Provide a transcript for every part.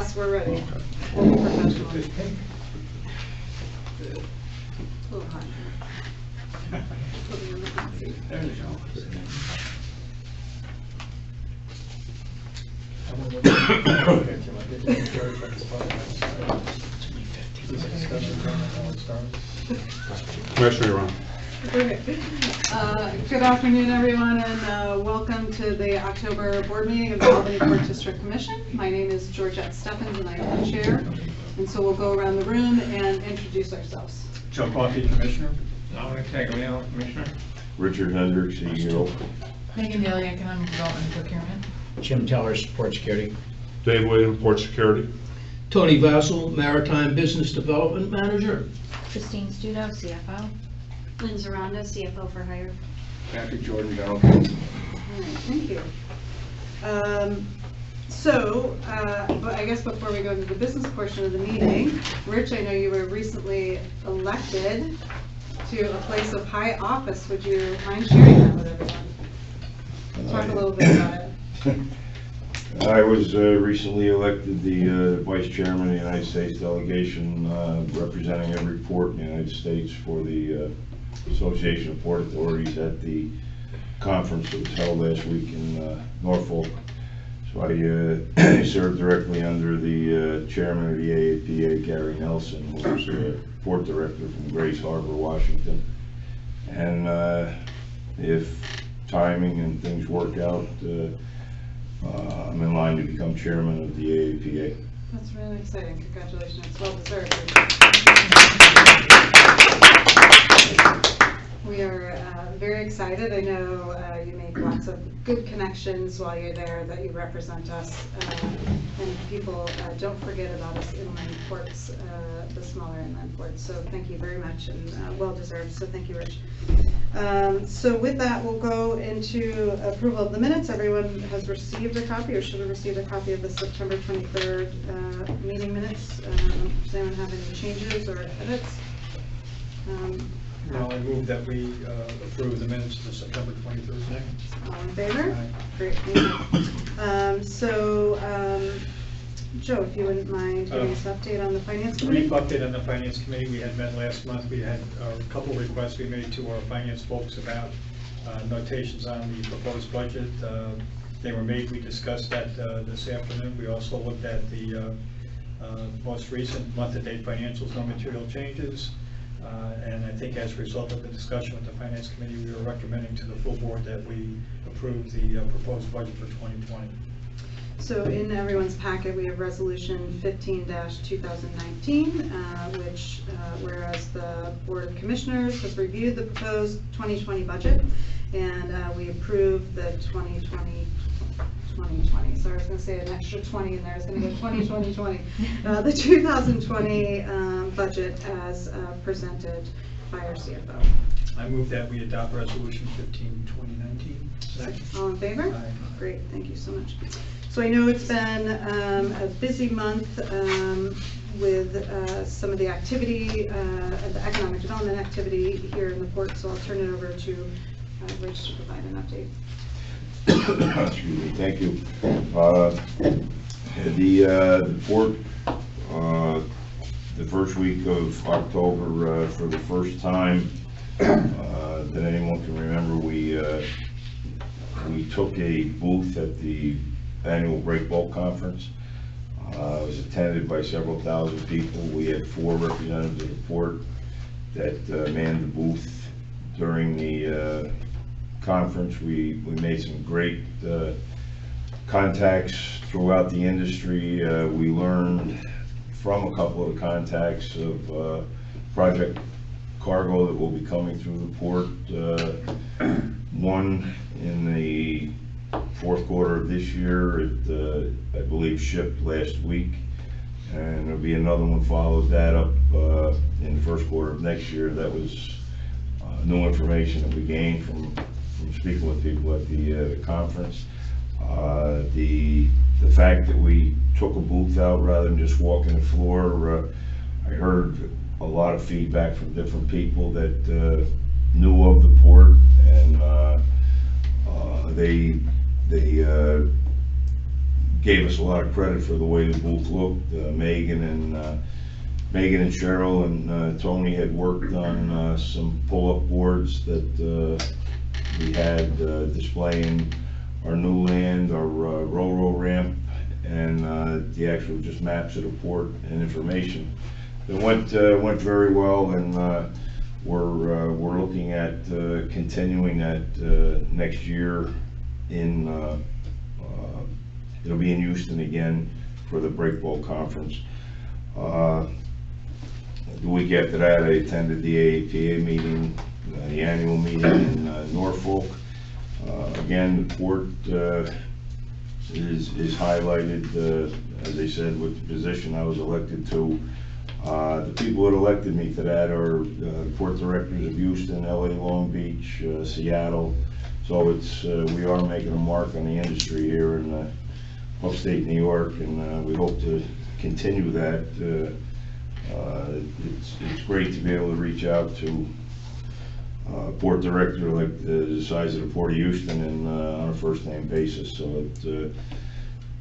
Yes, we're ready. We'll be professional. A little hot. Put me in the hot seat. There you go. Commissioner, you're on. Okay. Good afternoon, everyone, and welcome to the October board meeting of the Albany Court District Commission. My name is Georgette Steffens, and I am the chair. And so we'll go around the room and introduce ourselves. Joe Coffey, Commissioner. Dominic Tagliano, Commissioner. Richard Hendricks, CEO. Megan Daly, Economic Development and Procurement. Jim Teller, Port Security. Dave Williams, Port Security. Tony Vassell, Maritime Business Development Manager. Christine Studo, CFO. Lynn Zaranda, CFO for Hire. Patrick Jordan, General All Counsel. right, thank you. But I guess before we go into the business portion of the meeting, Rich, I know you were recently elected to a place of high office. Would you mind sharing that with everyone? Talk a little bit about it. I was recently elected the Vice Chairman of the United States Delegation, representing every port in the United States for the Association of Port Authorities at the conference that was held last week in Norfolk. So I served directly under the Chairman of the AAPA, Gary Nelson, who was a Port Director from Grace Harbor, Washington. And if timing and things work out, I'm in line to become chairman of the AAPA. That's really exciting. Congratulations. It's well deserved. We are very excited. I know you make lots of good connections while you're there, that you represent us, and people don't forget about us inland ports, the smaller inland ports. So thank you very much, and well deserved. So thank you, Rich. So with that, we'll go into approval of the minutes. Everyone has received a copy, or should have received a copy of the September 23rd meeting minutes. Does anyone have any changes or edits? Now I move that we approve the minutes of the September 23rd meeting. All in favor? Aye. Great, thank you. Joe, if you wouldn't mind giving us an update on the Finance Committee? Brief update on the Finance Committee. We had met last month. We had a couple of requests we made to our finance folks about notations on the proposed budget. They were made. We discussed that this afternoon. We also looked at the most recent month-to-date financials, no material changes. And I think as a result of the discussion with the Finance Committee, we are recommending to the full board that we approve the proposed budget for 2020. So in everyone's packet, we have Resolution 15-2019, which, whereas the Board of Commissioners has reviewed the proposed 2020 budget, and we approved the 2020. So I was going to say an extra 20 in there. I was going to go 2020. The 2020 budget as presented by our CFO. I move that we adopt Resolution 15-2019. Second. All in favor? Aye. Great, thank you so much. So I know it's been a busy month with some of the activity, the economic development activity here in the port, so I'll turn it over to Rich to provide an update. Excuse me, thank you. The port, the first week of October, for the first time that anyone can remember, we took a booth at the annual Break Bulk Conference. It was attended by several thousand people. We had 4 representatives of the port that manned the booth during the conference. We made some great contacts throughout the industry. We learned from a couple of the contacts of project cargo that will be coming through the port. One in the fourth quarter of this year, it I believe shipped last week, and there'll be another one followed that up in the first quarter of next year. That was new information that we gained from speaking with people at the conference. The fact that we took a booth out rather than just walking the floor, I heard a lot of feedback from different people that knew of the port, and they gave us a lot of credit for the way the booth looked. Megan and Cheryl and Tony had worked on some pull-up boards that we had displaying our new land, our row ramp, and the actual just maps of the port and information. It went very well, and we're looking at continuing that next year. It'll be in Houston again for the Breakball Conference. The week after that, I attended the AAPA meeting, the annual meeting in Norfolk. Again, the port is highlighted, as I said, with the position I was elected to. The people that elected me to that are port directors of Houston, LA, Long Beach, Seattle. So we are making a mark on the industry here in upstate New York, and we hope to continue that. It's great to be able to reach out to a port director like the size of the Port of Houston and on a first-name basis. So it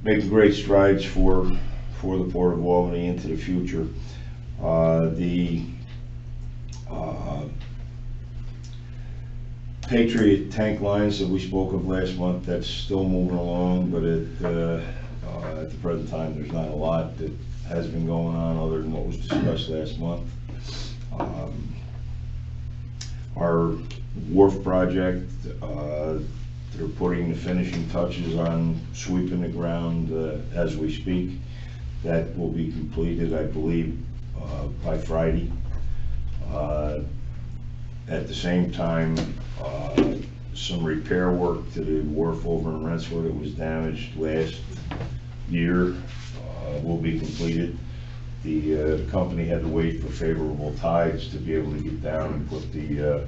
making great strides for the Port of Albany into the future. The Patriot tank lines that we spoke of last month, that's still moving along, but at the present time, there's not a lot that has been going on other than what was discussed last month. Our wharf project, they're putting the finishing touches on sweeping the ground as we speak. That will be completed, I believe, by Friday. At the same time, some repair work to the wharf over in Rensselaer that was damaged last year will be completed. The company had to wait for favorable tides to be able to get down and put the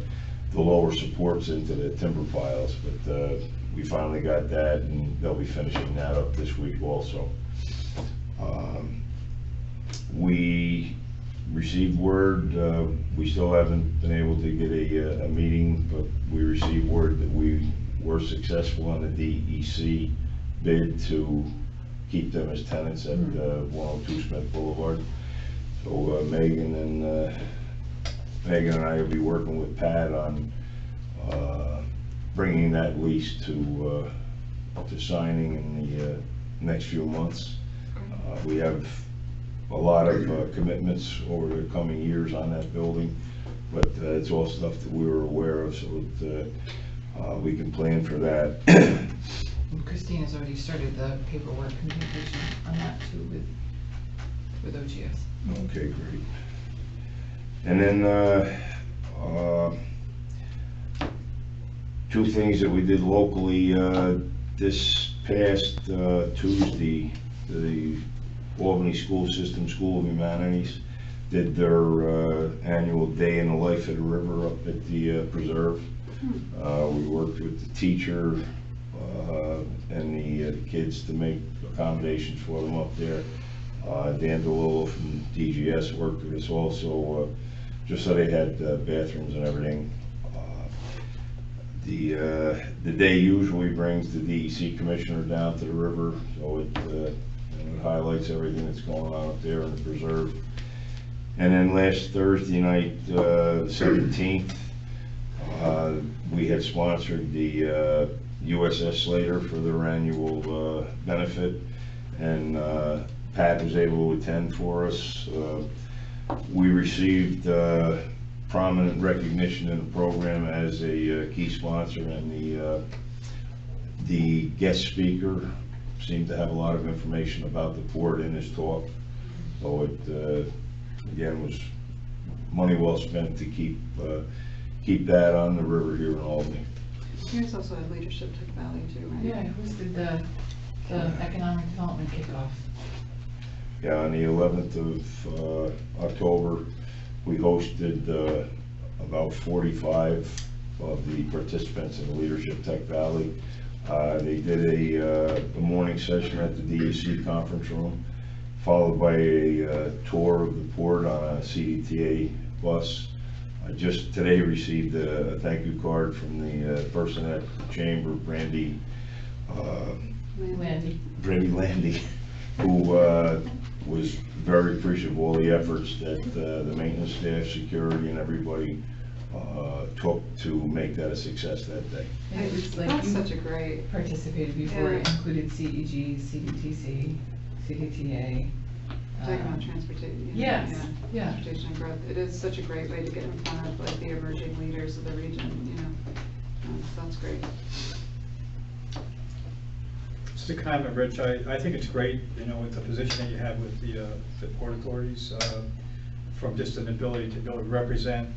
lower supports into the timber piles, but we finally got that, and they'll be finishing that up this week also. We received word, we still haven't been able to get a meeting, but we received word that we were successful on the DEC bid to keep them as tenants at 102 Smith Boulevard. So Megan and I will be working with Pat on bringing that lease to signing in the next few months. We have a lot of commitments over the coming years on that building, but it's all stuff that we were aware of, so that we can plan for that. And Christine has already started the paperwork communication on that too with OGS. Okay, great. And then two things that we did locally. This past Tuesday, the Albany School System School of Humanities did their annual Day in the Life of the River up at the preserve. We worked with the teacher and the kids to make accommodations for them up there. Dan DeLillo from DGS worked with us also, just so they had bathrooms and everything. The day usually brings the DEC commissioner down to the river, so it highlights everything that's going on up there in the preserve. And then last Thursday night, 17th, we had sponsored the USS Slater for their annual benefit, and Pat was able to attend for us. We received prominent recognition in the program as a key sponsor, and the guest speaker seemed to have a lot of information about the port in his talk. So it again was money well spent to keep that on the river here in Albany. Here's also a leadership Tech Valley too, right? Yeah, I hosted the economic development kickoff. Yeah, on the 11th of October, we hosted about 45 of the participants in the Leadership Tech Valley. They did a morning session at the DEC conference room, followed by a tour of the port on a CDTA bus. I just today received a thank you card from the person at the chamber, Brandy Landy. Brady Landy, who was very appreciative of all the efforts that the maintenance staff, security, and everybody took to make that a success that day. And it was like That's you such a great, participated before, it Yeah. included CEG, CDTC, CDTA. talking about transportation. Yes, yeah. Transportation and growth. It is such a great way to get in front of like the emerging leaders of the region, you know. So that's great. Just a comment, Rich, I think it's great, you know, with the position that you have with the port authorities, from just an ability to be able to represent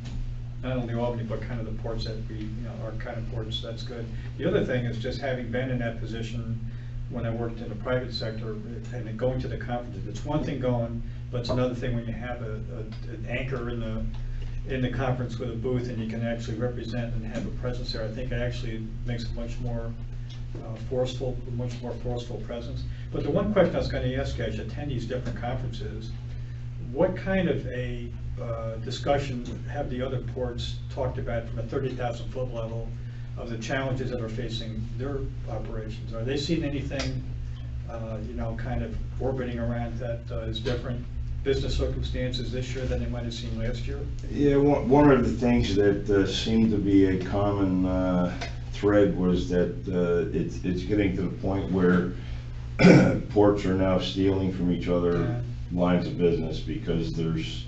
not only Albany, but kind of the ports that we, you know, our kind of ports, that's good. The other thing is just having been in that position when I worked in the private sector and then going to the conferences, it's one thing going, but it's another thing when you have an anchor in the conference with a booth and you can actually represent and have a presence there. I think it actually makes a much more forceful presence. But the one question I was going to ask you as you attend these different conferences, what kind of a discussion have the other ports talked about from a 30,000 foot level of the challenges that are facing their operations? Are they seeing anything, you know, kind of orbiting around that is different business circumstances this year than they might have seen last year? Yeah, one of the things that seemed to be a common thread was that it's getting to the point where ports are now stealing from each other lines of business because there's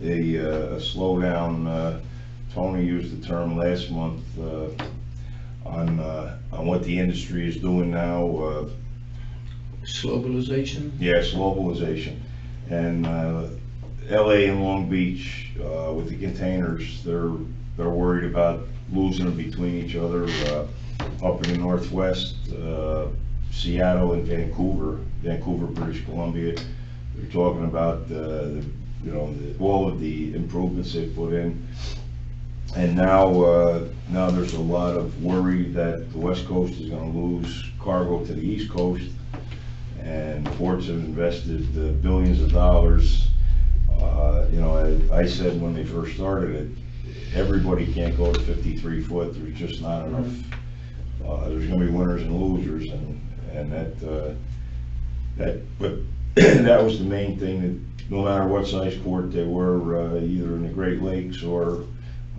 a slowdown. Tony used the term last month on what the industry is doing now. Globalization? Yes, globalization. And LA and Long Beach, with the containers, they're worried about losing them between each other. Up in the Northwest, Seattle and Vancouver, British Columbia, they're talking about all of the improvements they've put in. And now there's a lot of worry that the West Coast is going to lose cargo to the East Coast, and ports have invested billions of dollars. You know, I said when they first started it, everybody can't go to 53 foot. There's just not enough. There's going to be winners and losers, and but that was the main thing, that no matter what size port they were, either in the Great Lakes or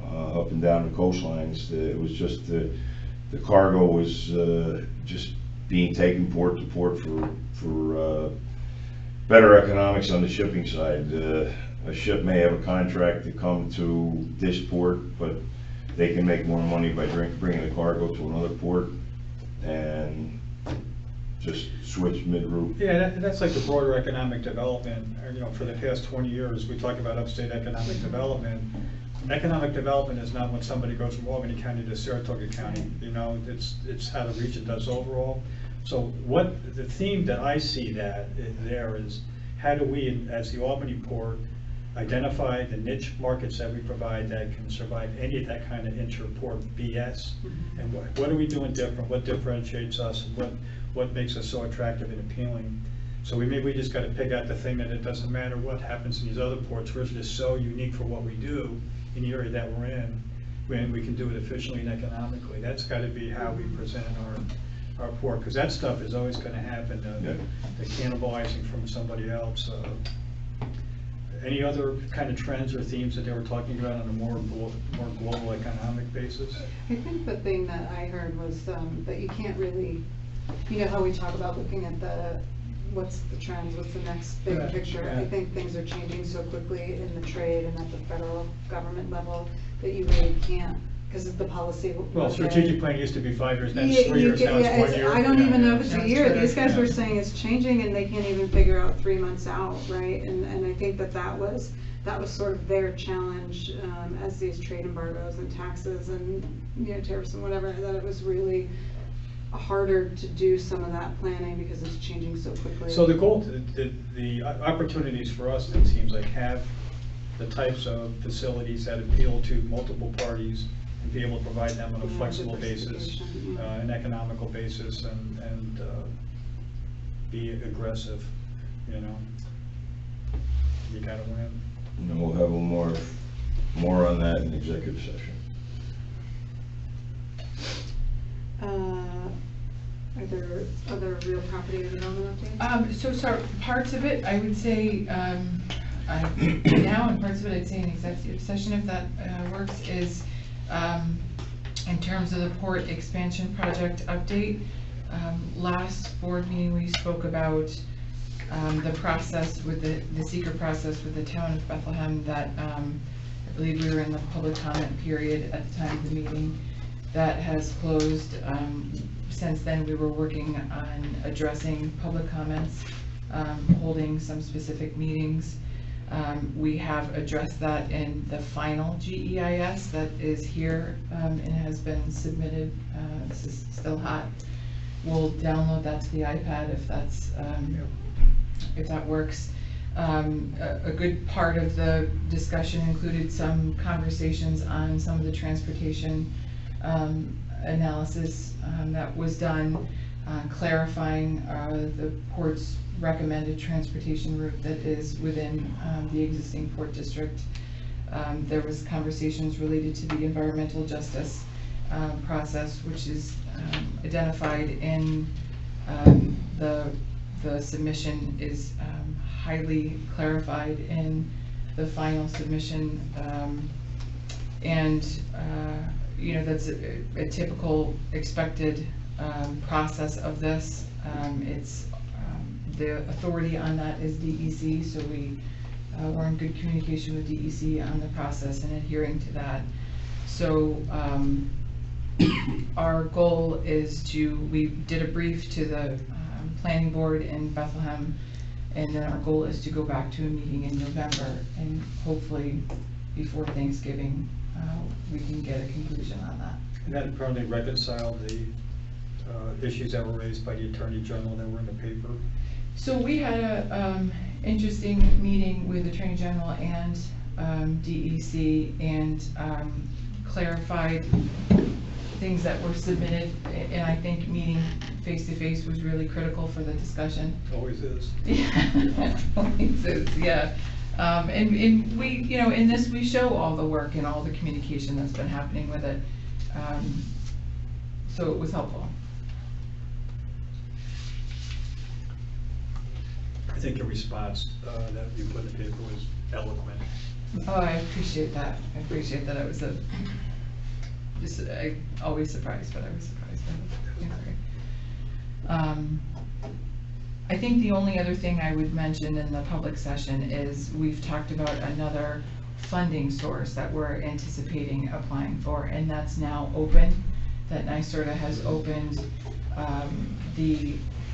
up and down the coastlines, it was just the cargo was just being taken port to port for better economics on the shipping side. A ship may have a contract to come to this port, but they can make more money by bringing the cargo to another port and just switch mid-route. Yeah, that's like the broader economic development. You know, for the past 20 years, we talk about upstate economic development. Economic development is not when somebody goes from Albany County to Saratoga County. You know, it's how the region does overall. So the theme that I see there is, how do we, as the Albany port, identify the niche markets that we provide that can survive any of that kind of inter-port BS? And what are we doing different? What differentiates us? And what makes us so attractive and appealing? So we just got to pick out the thing that it doesn't matter what happens in these other ports. We're just so unique for what we do in the area that we're in, when we can do it efficiently and economically. That's got to be how we present our port, because that stuff is always going to happen, the cannibalizing from somebody else. Any other kind of trends or themes that they were talking about on a more global economic basis? I think the thing that I heard was that you can't really, you know how we talk about looking at what's the trends, what's the next big picture. Yeah. I think things are changing so quickly in the trade and at the federal government level that you really can't, because of the policy. Well, strategic plan used to be 5 years, then it's 3 years, now it's 1 year. I don't even know if it's a That's year. true. These guys Yeah. were saying it's changing and they can't even figure out 3 months out, right? And I think that was sort of their challenge as these trade embargoes and taxes and, you know, tariffs and whatever, that it was really harder to do some of that planning because it's changing so quickly. So the goal, the opportunities for us, it seems like, have the types of facilities that appeal to multiple parties and be able to provide them on a flexible basis, diversification, an economical basis, and be aggressive, you know. You gotta win. And we'll have more on that in executive session. Are there other other real property development updates? So parts of it, I would say, now, and parts of it I'd say in executive session, if that works, is in terms of the port expansion project update. Last board meeting, we spoke about the process with the seeker process with the town of Bethlehem that I believe we were in the public comment period at the time of the meeting. That has closed. Since then, we were working on addressing public comments, holding some specific meetings. We have addressed that in the final GEIS that is here and has been submitted. This is still hot. We'll download that to the iPad if that's if that works. A good part of the discussion included some conversations on some of the transportation analysis that was done, clarifying the port's recommended transportation route that is within the existing port district. There was conversations related to the environmental justice process, which is identified in the submission, is highly clarified in the final submission, and you know, that's a typical expected process of this. It's the authority on that is DEC, so we're in good communication with DEC on the process and adhering to that. So our goal is we did a brief to the planning board in Bethlehem, and then our goal is to go back to a meeting in November, and hopefully before Thanksgiving we can get a conclusion on that. And that apparently reconciled the issues that were raised by the Attorney General that were in the paper. So we had a interesting meeting with Attorney General and DEC, and clarified things that were submitted, and I think meeting face-to-face was really critical for the discussion. Always is. Yeah, always is, yeah. And we, you know, in this we show all the work and all the communication that's been happening with it. So it was helpful. I think your response that you put in the paper was eloquent. Oh, I appreciate that. I appreciate that. I was I always surprised, but I was surprised. I think the only other thing I would mention in the public session is we've talked about another funding source that we're anticipating applying for, and that's now open. That NYSERDA has opened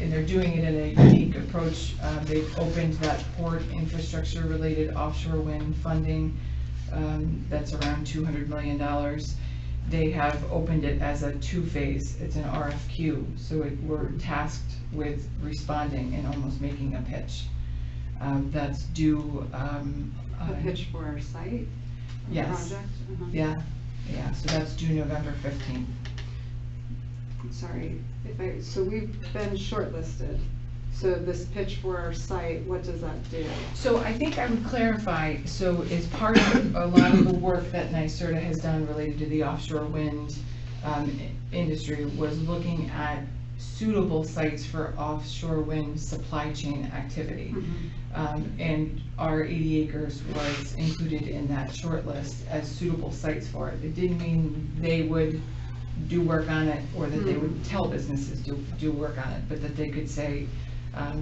and they're doing it in a unique approach. They've opened that port infrastructure related offshore wind funding that's around $200 million. They have opened it as a two-phase. It's an RFQ, so we're tasked with responding and almost making a pitch. That's due. A pitch for our site? Yes. Project? Yeah, so that's due November 15th. Sorry, so we've been shortlisted. So this pitch for our site, what does that do? So I think I would clarify, so as part of a lot of the work that NYSERDA has done related to the offshore wind industry was looking at suitable sites for offshore wind supply chain activity. And our 80 acres was included in that short list as suitable sites for it. It didn't mean they would do work on it, or that they would tell businesses do work on it, but that they could say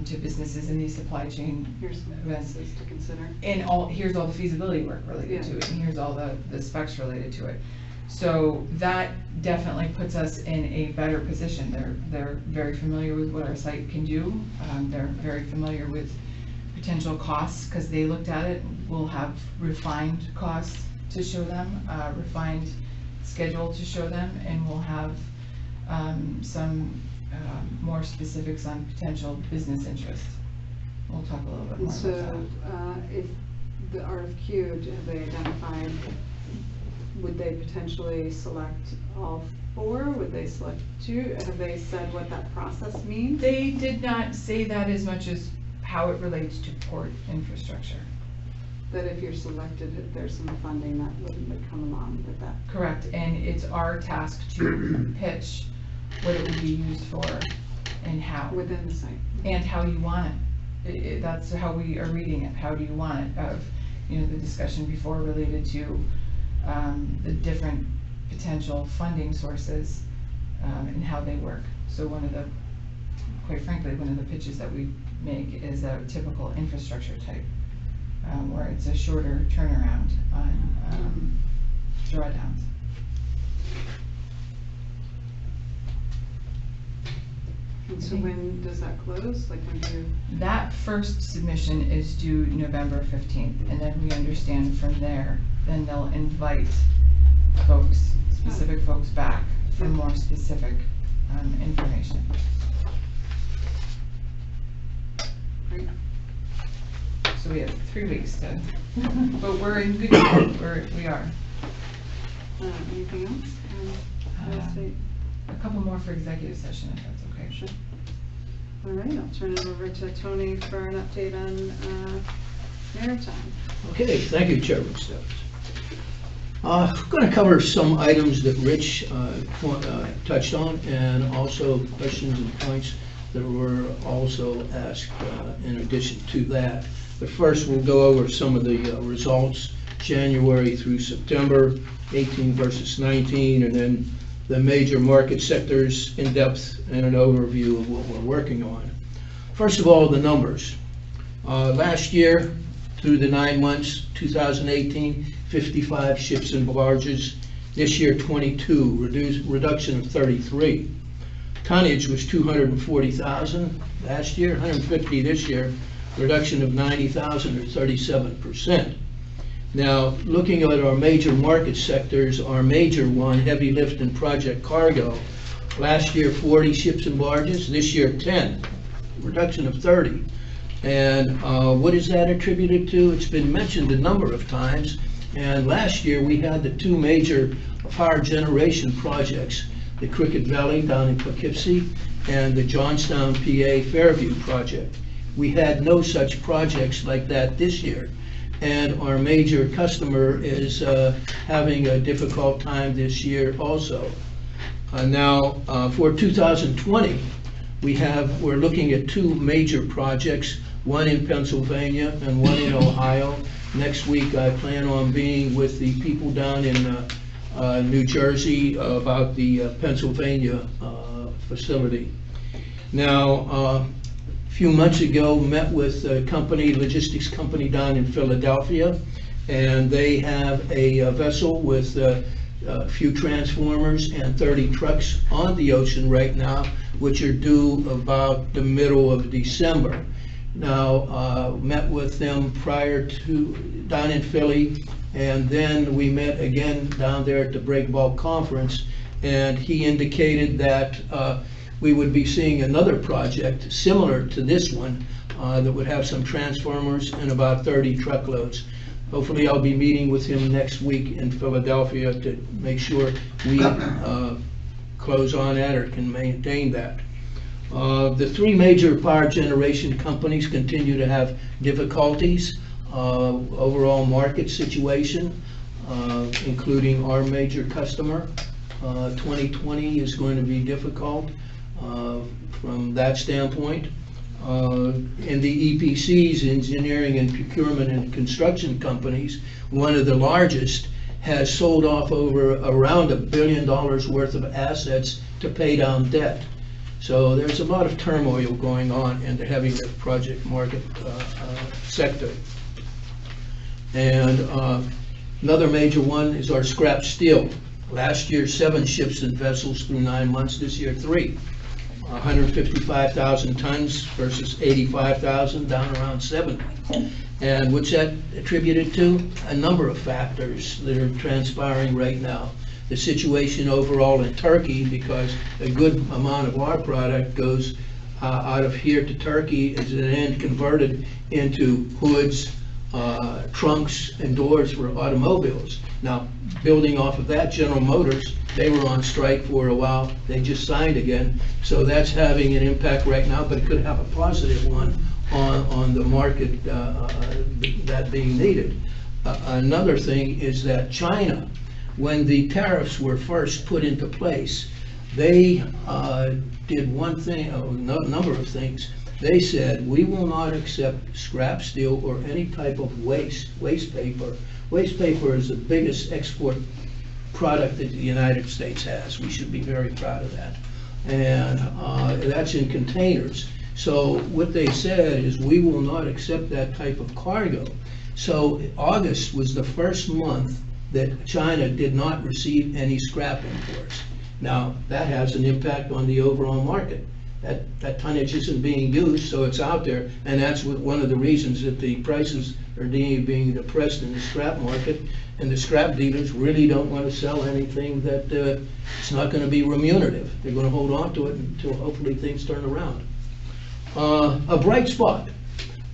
to businesses in these supply chain Here's some events events to consider. and here's all the feasibility work related to it, and here's all the specs related to it. So that definitely puts us in a better position. They're very familiar with what our site can do. They're very familiar with potential costs because they looked at it. We'll have refined costs to show them, refined schedule to show them, and we'll have some more specifics on potential business interest. We'll talk a little bit And more so, about that. if the RFQ, have they identified, would they potentially select all four? Would they select two? Have they said what that process means? They did not say that as much as how it relates to port infrastructure. That if you're selected, if there's some funding that would come along with that. Correct, and it's our task to pitch what it would be used for and how. Within the site. And how you want it. That's how we are reading it. How do you want it? Of, you know, the discussion before related to the different potential funding sources and how they work. So quite frankly, one of the pitches that we make is a typical infrastructure type, where it's a shorter turnaround on drawdowns. And so when does that close? Like when do you? That first submission is due November 15th, and then we understand from there, then they'll invite folks, specific folks back for more specific information. Right. So we have 3 weeks to, but we're in good shape, we are. Anything else? Real estate? A couple more for executive session, if that's okay. Sure. All right, I'll turn it over to Tony for an update on maritime. Okay, thank you, Chairman Stebbins. I'm going to cover some items that Rich touched on, and also questions and points that were also asked in addition to that. But first, we'll go over some of the results, January through September, 18 versus 19, and then the major market sectors in depth and an overview of what we're working on. First of all, the numbers. Last year, through the 9 months, 2018, 55 ships and barges. This year, 22, reduction of 33. Tonnage was 240,000 last year, 150 this year, reduction of 90,000 or 37%. Now, looking at our major market sectors, our major one, heavy lift and project cargo, last year 40 ships and barges, this year 10, reduction of 30. And what is that attributed to? It's been mentioned a number of times, and last year we had the 2 major power generation projects, the Cricket Valley down in Poughkeepsie and the Johnstown, PA Fairview project. We had no such projects like that this year. And our major customer is having a difficult time this year also. Now, for 2020, we're looking at 2 major projects, one in Pennsylvania and one in Ohio. Next week, I plan on being with the people down in New Jersey about the Pennsylvania facility. Now, a few months ago, met with a logistics company down in Philadelphia, and they have a vessel with a few transformers and 30 trucks on the ocean right now, which are due about the middle of December. Now, met with them prior to, down in Philly, and then we met again down there at the Break Bulk Conference, and he indicated that we would be seeing another project similar to this one that would have some transformers and about 30 truckloads. Hopefully I'll be meeting with him next week in Philadelphia to make sure we close on that or can maintain that. The 3 major power generation companies continue to have difficulties, overall market situation, including our major customer. 2020 is going to be difficult from that standpoint. In the EPCs, engineering and procurement and construction companies, one of the largest has sold off around $1 billion worth of assets to pay down debt. So there's a lot of turmoil going on in the heavy lift project market sector. And another major one is our scrap steel. Last year, 7 ships and vessels through 9 months. This year, 3. 155,000 tons versus 85,000, down around 70. And what's that attributed to? A number of factors that are transpiring right now. The situation overall in Turkey, because a good amount of our product goes out of here to Turkey, is then converted into hoods, trunks, and doors for automobiles. Now, building off of that, General Motors, they were on strike for a while. They just signed again. So that's having an impact right now, but it could have a positive one on the market that being needed. Another thing is that China, when the tariffs were first put into place, They did one thing, a number of things. They said, we will not accept scrap steel or any type of waste paper. Waste paper is the biggest export product that the United States has. We should be very proud of that. And that's in containers. So what they said is, we will not accept that type of cargo. So August was the first month that China did not receive any scrap imports. Now, that has an impact on the overall market. That tonnage isn't being used, so it's out there, and that's one of the reasons that the prices are being depressed in the scrap market, and the scrap dealers really don't want to sell anything that it's not going to be remunerative. They're going to hold on to it until hopefully things turn around. A bright spot,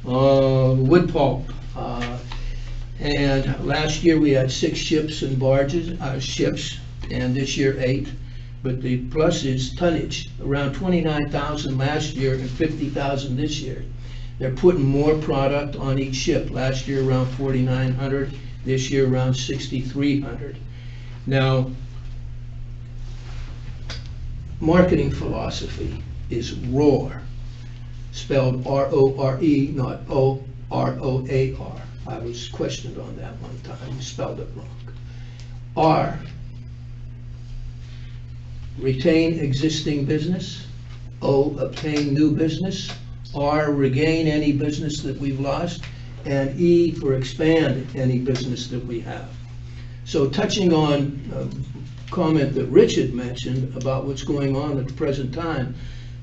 wood pulp. And last year we had 6 ships and barges, and this year 8. But the plus is tonnage, around 29,000 last year and 50,000 this year. They're putting more product on each ship. Last year around 4,900, this year around 6,300. Now, marketing philosophy is ROAR, spelled R-O-R-E, not O-R-O-A-R. I was questioned on that one time, you spelled it wrong. R, retain existing business. O, obtain new business. R, regain any business that we've lost. And E, for expand any business that we have. So touching on a comment that Rich had mentioned about what's going on at the present time,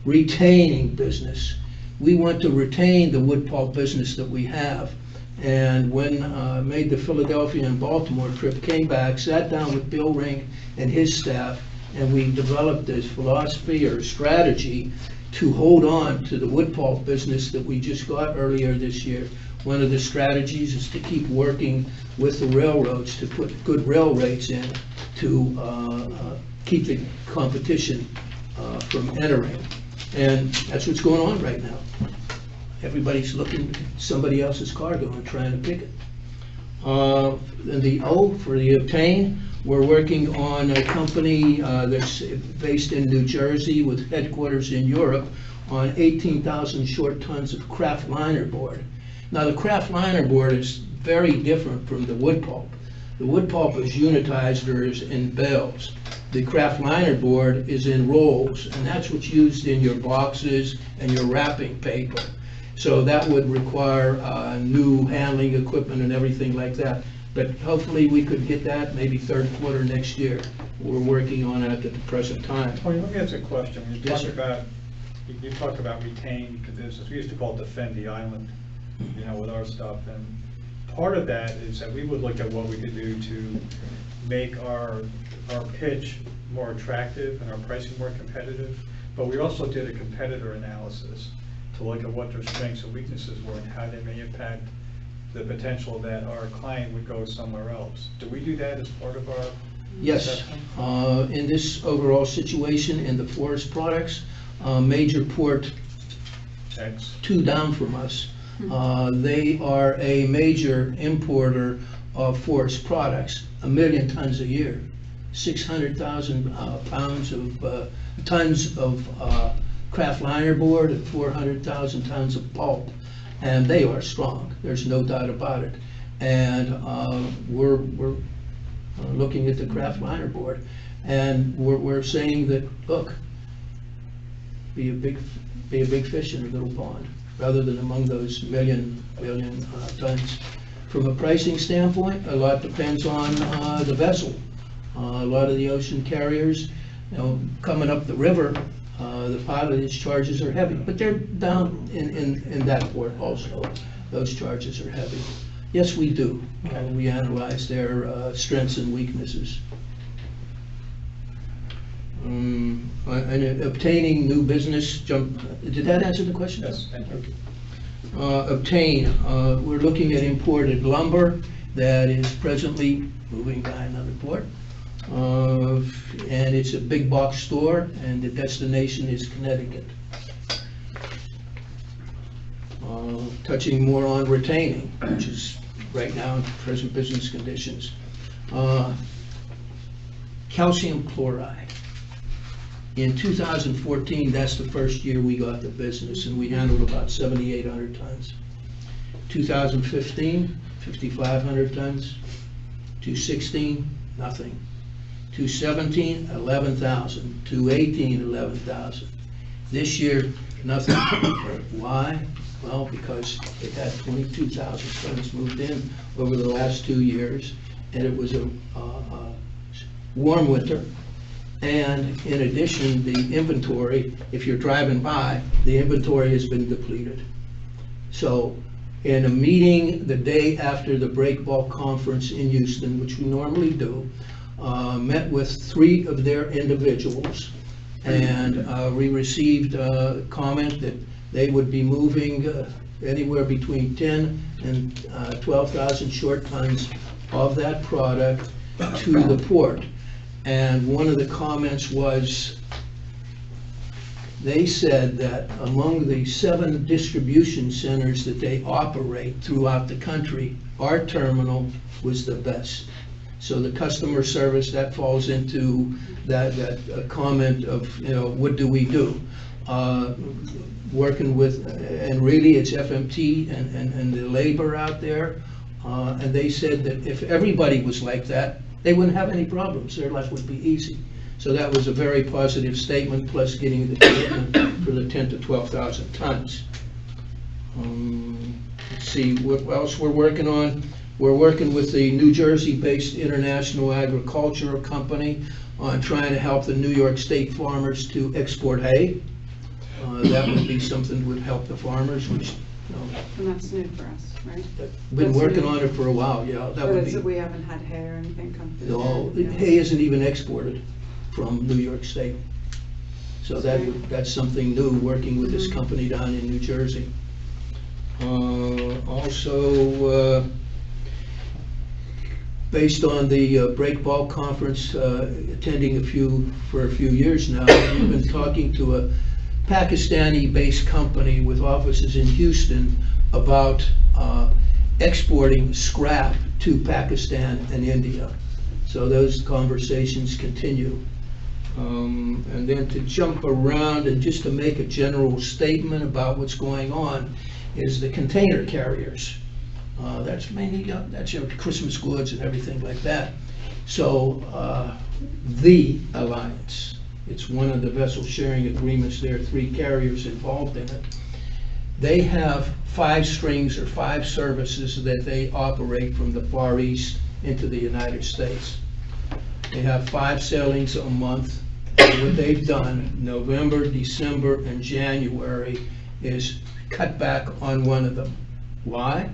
retaining business. We want to retain the wood pulp business that we have. And when I made the Philadelphia and Baltimore trip, came back, sat down with Bill Ring and his staff, and we developed this philosophy or strategy to hold on to the wood pulp business that we just got earlier this year. One of the strategies is to keep working with the railroads to put good rail rates in to keep the competition from entering. And that's what's going on right now. Everybody's looking at somebody else's cargo and trying to pick it. And the O for the obtain, we're working on a company that's based in New Jersey with headquarters in Europe on 18,000 short tons of kraft liner board. Now, the kraft liner board is very different from the wood pulp. The wood pulp is unitized or is in bales. The kraft liner board is in rolls, and that's what's used in your boxes and your wrapping paper. So that would require new handling equipment and everything like that. But hopefully we could get that maybe third quarter next year. We're working on it at the present time. Oh, let me ask a question. When you Yes, talk sir. about, you talk about retain business, we used to call it defend the island, with our stuff. And part of that is that we would look at what we could do to make our pitch more attractive and our pricing more competitive. But we also did a competitor analysis to look at what their strengths and weaknesses were and how they may impact the potential that our client would go somewhere else. Do we do that as part of our Yes, assessment? in this overall situation in the forest products, major port X. 2 down from us, they are a major importer of forest products, 1 million tons a year, 600,000 tons of kraft liner board and 400,000 tons of pulp. And they are strong, there's no doubt about it. And we're looking at the kraft liner board, and we're saying that, look, be a big fish in a little pond, rather than among those million tons. From a pricing standpoint, a lot depends on the vessel. A lot of the ocean carriers, coming up the river, the pilotage charges are heavy, but they're down in that port also. Those charges are heavy. Yes, we do. We analyze their strengths and weaknesses. And obtaining new business, did that answer the question? Yes, thank you. Obtain, we're looking at imported lumber that is presently moving by another port. And it's a big box store, and the destination is Connecticut. Touching more on retaining, which is right now in present business conditions. Calcium chloride. In 2014, that's the first year we got the business, and we handled about 7,800 tons. 2015, 5,500 tons. 2016, nothing. 2017, 11,000. 2018, 11,000. This year, nothing. Why? Well, because it had 22,000 tons moved in over the last 2 years, and it was a warm winter. And in addition, the inventory, if you're driving by, the inventory has been depleted. So in a meeting the day after the break bulk conference in Houston, which we normally do, met with 3 of their individuals, and we received a comment that they would be moving anywhere between 10 and 12,000 short tons of that product to the port. And one of the comments was, they said that among the 7 distribution centers that they operate throughout the country, our terminal was the best. So the customer service, that falls into that comment of, you know, what do we do? Working with, and really it's FMT and the labor out there. And they said that if everybody was like that, they wouldn't have any problems. Their life would be easy. So that was a very positive statement, plus getting the commitment for the 10 to 12,000 tons. Let's see what else we're working on. We're working with the New Jersey-based International Agricultural Company on trying to help the New York State farmers to export hay. That would be something that would help the farmers, which, you know, And that's new for us, right? been That's working new. on it for a while, yeah. That But would it's, be. we haven't had hay or anything come through. No, there, yeah. hay isn't even exported from New York State. So that's something new, working with this company down in New Jersey. Also, based on the break bulk conference, attending for a few years now, we've been talking to a Pakistani-based company with offices in Houston about exporting scrap to Pakistan and India. So those conversations continue. And then to jump around and just to make a general statement about what's going on is the container carriers. That's mainly, that's your Christmas goods and everything like that. So the Alliance, it's one of the vessel sharing agreements. There are 3 carriers involved in it. They have 5 strings or 5 services that they operate from the Far East into the United States. They have 5 sailings a month. What they've done, November, December, and January, is cut back on one of them. Why?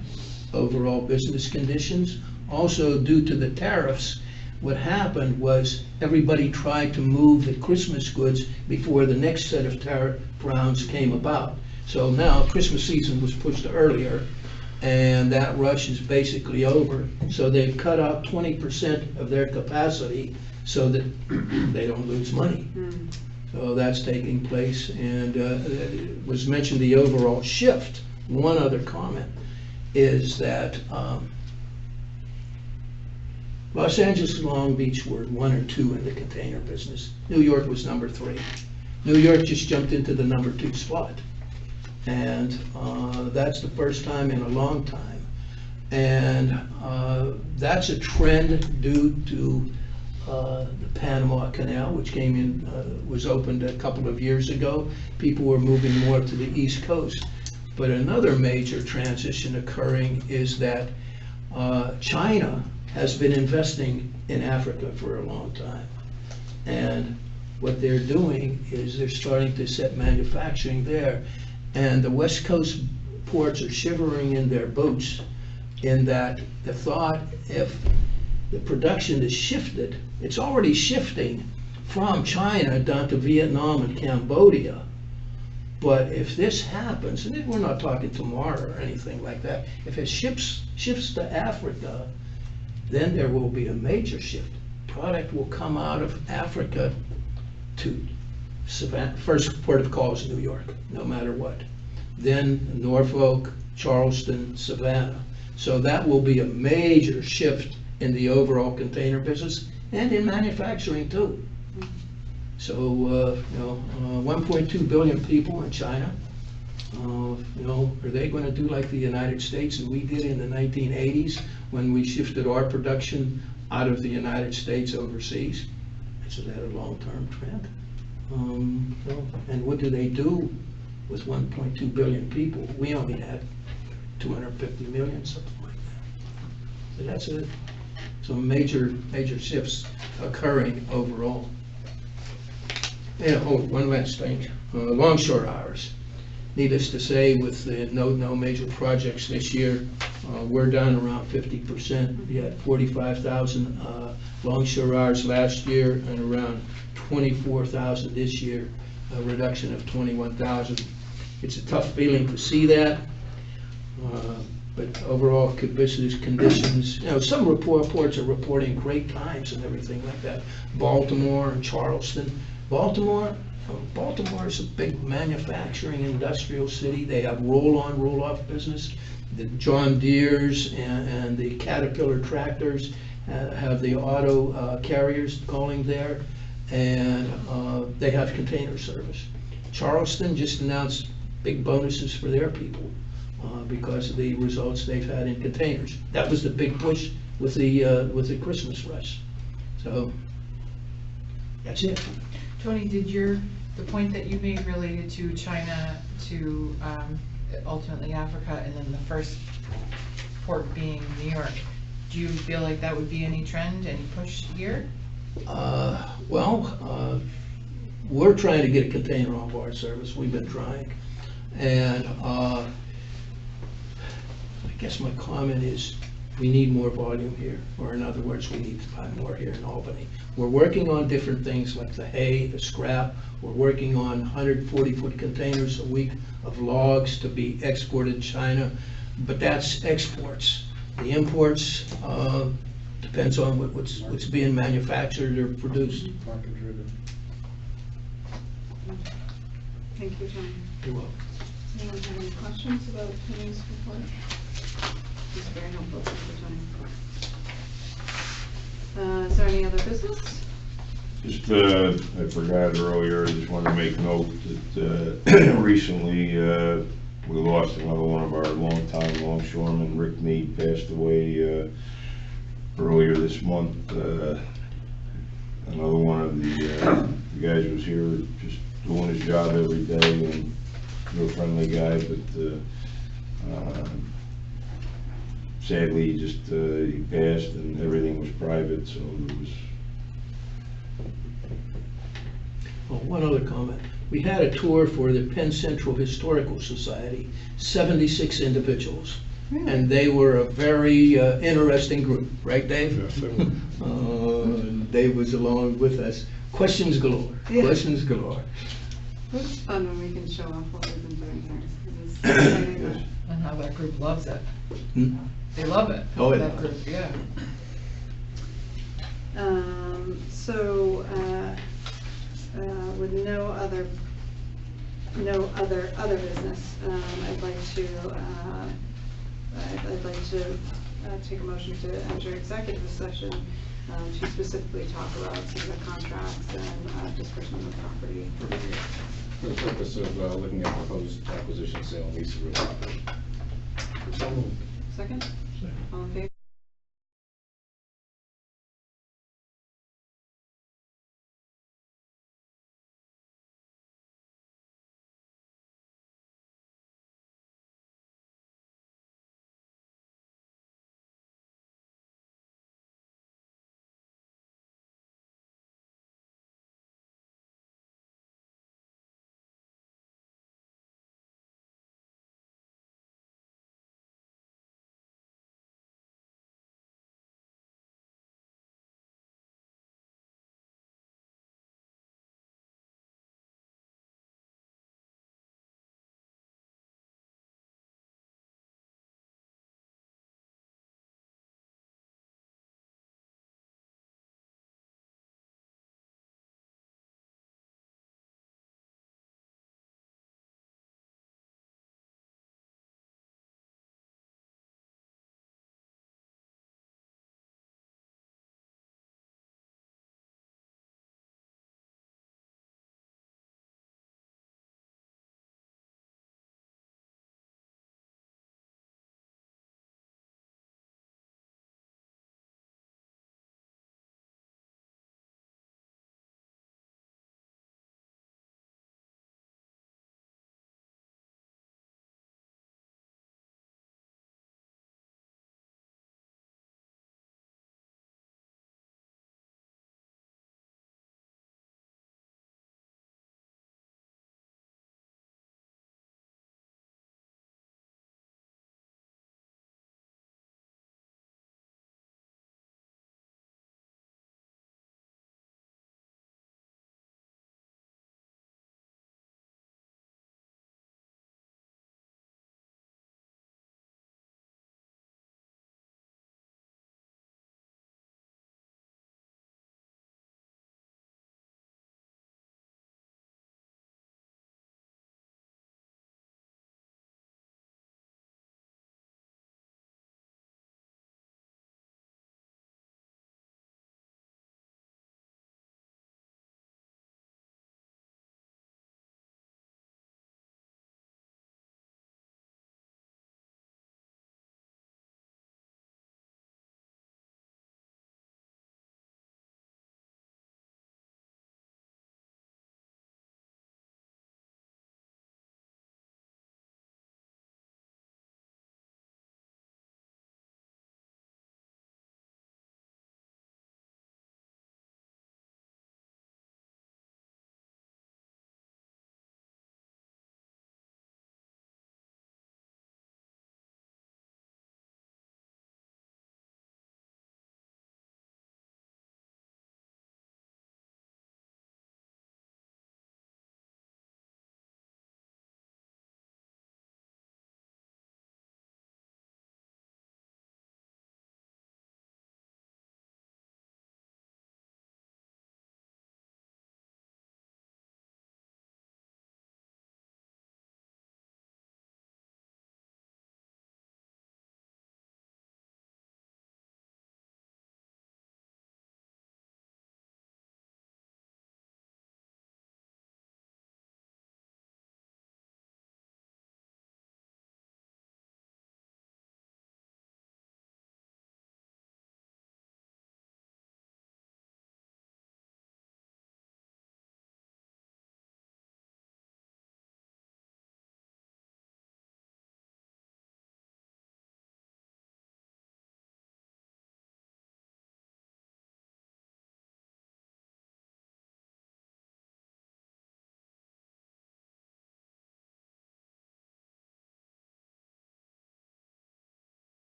Overall business conditions. Also, due to the tariffs, what happened was everybody tried to move the Christmas goods before the next set of tariff rounds came about. So now Christmas season was pushed earlier, and that rush is basically over. So they've cut out 20% of their capacity so that they don't lose money. So that's taking place, and it was mentioned the overall shift. One other comment is that Los Angeles and Long Beach were 1 or 2 in the container business. New York was number 3. New York just jumped into the number 2 spot. And that's the first time in a long time. And that's a trend due to the Panama Canal, which came in, was opened a couple of years ago. People were moving more to the East Coast. But another major transition occurring is that China has been investing in Africa for a long time. And what they're doing is they're starting to set manufacturing there. And the West Coast ports are shivering in their boots in that the thought, if the production is shifted, it's already shifting from China down to Vietnam and Cambodia. But if this happens, and we're not talking tomorrow or anything like that, if it shifts to Africa, then there will be a major shift. Product will come out of Africa to Savannah. First port of call is New York, no matter what. Then Norfolk, Charleston, Savannah. So that will be a major shift in the overall container business and in manufacturing too. So, 1.2 billion people in China. Are they going to do like the United States and we did in the 1980s when we shifted our production out of the United States overseas? Is that a long-term trend? And what do they do with 1.2 billion people? We only had 250 million, something like that. So that's some major shifts occurring overall. One last thing, longshore hours. Needless to say, with the no major projects this year, we're down around 50%. We had 45,000 longshore hours last year and around 24,000 this year, a reduction of 21,000. It's a tough feeling to see that, but overall business conditions, some reports are reporting great times and everything like that. Baltimore and Charleston. Baltimore is a big manufacturing industrial city. They have roll-on, roll-off business. The John Deere's and the Caterpillar tractors have the auto carriers calling there, and they have container service. Charleston just announced big bonuses for their people because of the results they've had in containers. That was the big push with the Christmas rush. So that's it. Tony, the point that you made related to China, to ultimately Africa, and then the first port being New York, do you feel like that would be any trend, any push here? We're trying to get a container on board service. We've been trying. And I guess my comment is we need more volume here, or in other words, we need to buy more here in Albany. We're working on different things like the hay, the scrap. We're working on 140-foot containers a week of logs to be exported to China, but that's exports. The imports depends on what's being manufactured or produced. Market driven. Thank you, John. You're welcome. Does anyone have any questions about Tony's report? It's very helpful, thank you, Tony. Is there any other business? Just, I forgot earlier, I just wanted to make note that recently we lost another one of our longtime longshoremen. Rick Mead passed away earlier this month. Another one of the guys was here just doing his job every day, and real friendly guy, but sadly he passed and everything was private, so it was. One other comment. We had a tour for the Penn Central Historical Society, 76 individuals. And they were a very interesting group, right, Dave? Yes, they were. Dave was along with us. Questions galore, Yeah. questions galore. It's fun when we can show off what we've been doing here. It is exciting that- And how that group loves it. Hmm? They love it. Oh, yeah. That group, yeah. So, with no other business, I'd like to take a motion to enter executive session to specifically talk about some of the contracts and disbursement of property. For the purpose of looking at proposed acquisition, sale, and lease of real property. Second? All in favor?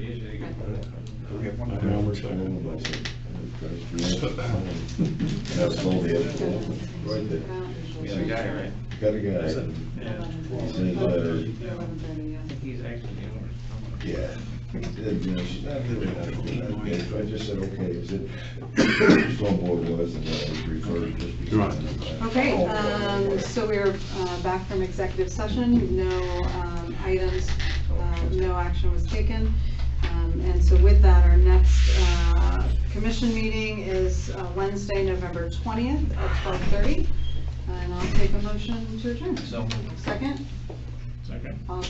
Usually you can- We have one I more. know we're talking about it. That's all the other, right there. We got a guy, right? Got a guy. Yeah. He said, 11:30, yeah. I think he's actually the owner. yeah, he said, you know, she's not living out of okay, so I just said, okay, I said, just on board was, and then I was referred just because. Okay, so we're back from executive session, no items, no action was taken. And so with that, our next commission meeting is Wednesday, November 20th at 12:30. And I'll take a motion to adjourn. So. Second? Second. All